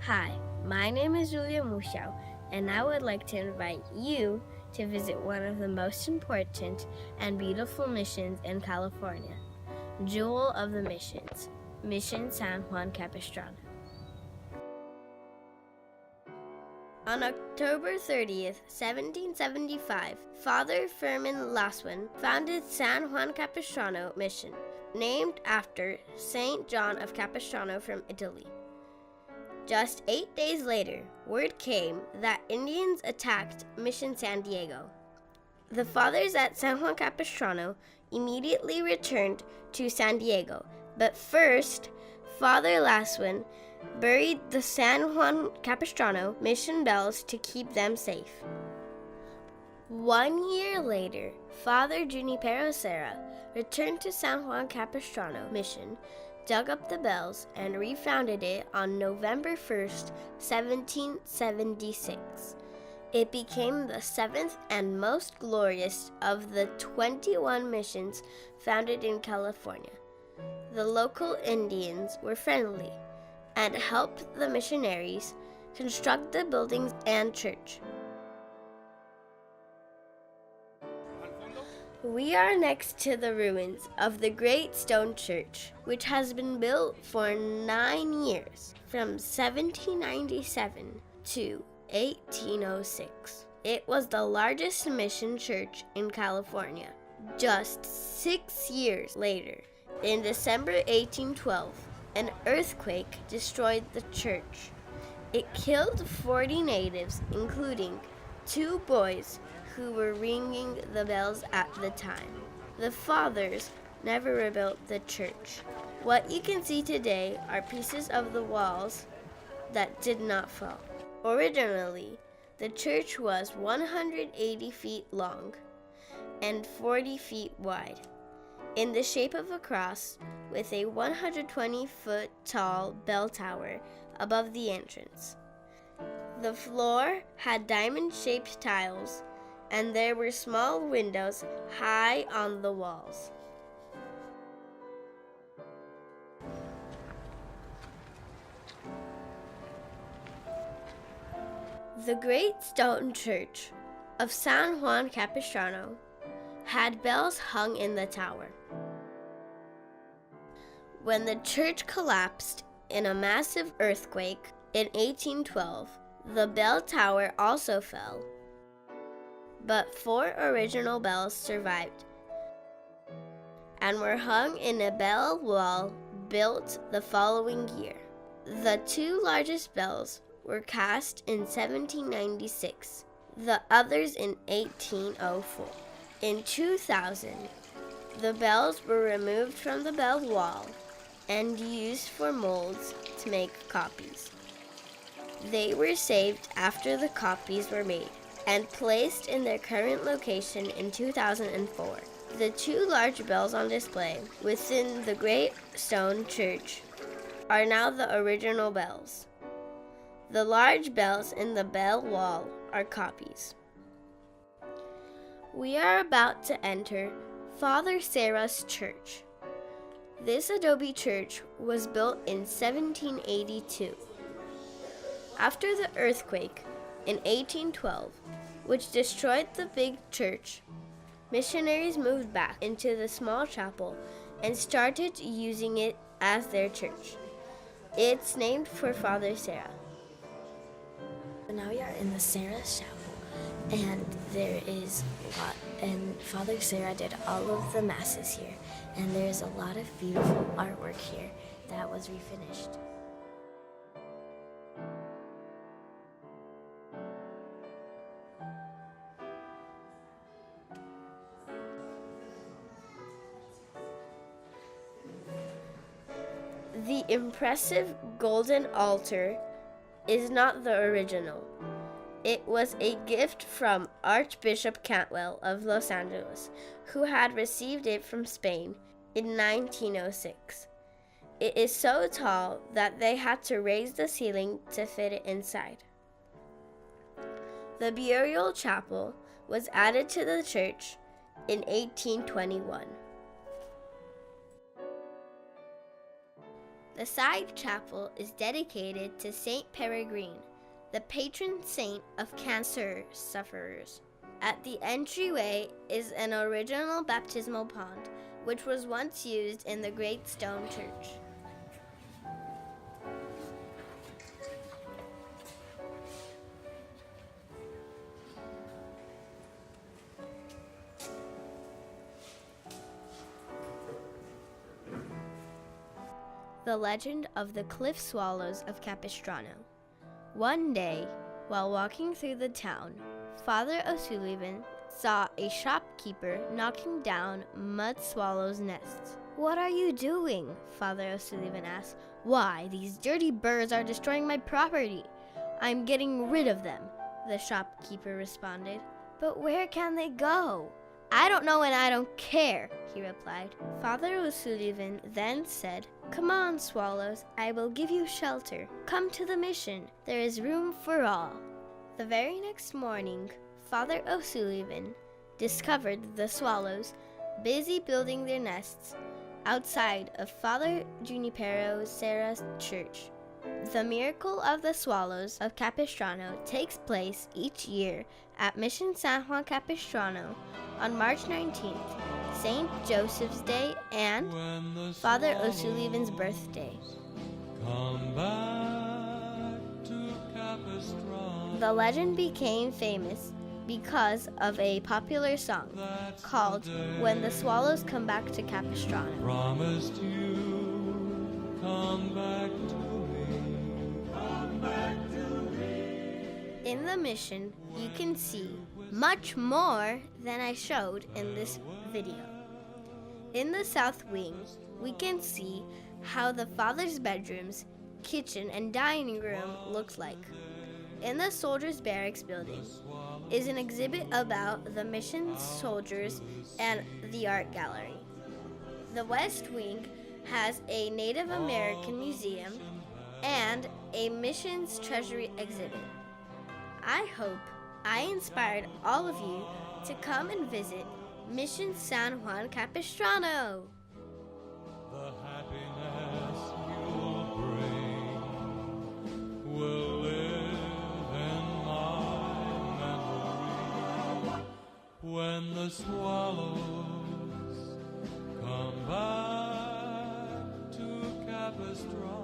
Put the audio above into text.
Hi, my name is Julia Mushao, and I would like to invite you to visit one of the most important and beautiful missions in California, Jewel of the Missions, Mission San Juan Capistrano. On October 30th, 1775, Father Fermin Laswin founded San Juan Capistrano Mission, named after Saint John of Capistrano from Italy. Just 8 days later, word came that Indians attacked Mission San Diego. The fathers at San Juan Capistrano immediately returned to San Diego, but first, Father Laswin buried the San Juan Capistrano mission bells to keep them safe. 1 year later, Father Junipero Serra returned to San Juan Capistrano mission, dug up the bells, and refounded it on November 1st, 1776. It became the seventh and most glorious of the 21 missions founded in California. The local Indians were friendly and helped the missionaries construct the buildings and church. We are next to the ruins of the Great Stone Church, which has been built for 9 years, from 1797 to 1806. It was the largest mission church in California. Just 6 years later, in December 1812, an earthquake destroyed the church. It killed 40 natives, including 2 boys who were ringing the bells at the time. The fathers never rebuilt the church. What you can see today are pieces of the walls that did not fall. Originally, the church was 180 feet long and 40 feet wide, in the shape of a cross, with a 120-foot tall bell tower above the entrance. The floor had diamond-shaped tiles, and there were small windows high on the walls. The Great Stone Church of San Juan Capistrano had bells hung in the tower. When the church collapsed in a massive earthquake in 1812, the bell tower also fell, but 4 original bells survived and were hung in a bell wall built the following year. The 2 largest bells were cast in 1796, the others in 1804. In 2000, the bells were removed from the bell wall and used for molds to make copies. They were saved after the copies were made and placed in their current location in 2004. The 2 large bells on display within the Great Stone Church are now the original bells. The large bells in the bell wall are copies. We are about to enter Father Serra's church. This adobe church was built in 1782. After the earthquake in 1812, which destroyed the big church, missionaries moved back into the small chapel and started using it as their church. It's named for Father Serra. Now we are in the Serra's chapel, and there is a lot, and Father Serra did all of the masses here, and there's a lot of beautiful artwork here that was refinished. The impressive golden altar is not the original. It was a gift from Archbishop Cantwell of Los Angeles, who had received it from Spain in 1906. It is so tall that they had to raise the ceiling to fit it inside. The burial chapel was added to the church in 1821. The side chapel is dedicated to Saint Peregrine, the patron saint of cancer sufferers. At the entryway is an original baptismal pond, which was once used in the Great Stone Church. The legend of the cliff swallows of Capistrano. One day, while walking through the town, Father O'Sullivan saw a shopkeeper knocking down mud swallows' nests. "What are you doing?" Father O'Sullivan asked. "Why, these dirty birds are destroying my property. I'm getting rid of them," the shopkeeper responded. "But where can they go?" "I don't know and I don't care," he replied. Father O'Sullivan then said, "Come on, swallows, I will give you shelter. Come to the mission. There is room for all." The very next morning, Father O'Sullivan discovered the swallows busy building their nests outside of Father Junipero Serra's church. The miracle of the swallows of Capistrano takes place each year at Mission San Juan Capistrano on March 19th, St. Joseph's Day and Father O'Sullivan's birthday. Come back to Capistrano. The legend became famous because of a popular song called "When the Swallows Come Back to Capistrano." Promised you, come back to me, come back to me. In the mission, you can see much more than I showed in this video. In the south wing, we can see how the father's bedrooms, kitchen, and dining room looks like. In the soldiers' barracks building is an exhibit about the mission soldiers and the art gallery. The west wing has a Native American museum and a missions treasury exhibit. I hope I inspired all of you to come and visit Mission San Juan Capistrano. The happiness you'll bring will live in my memory when the swallows come back to Capistrano.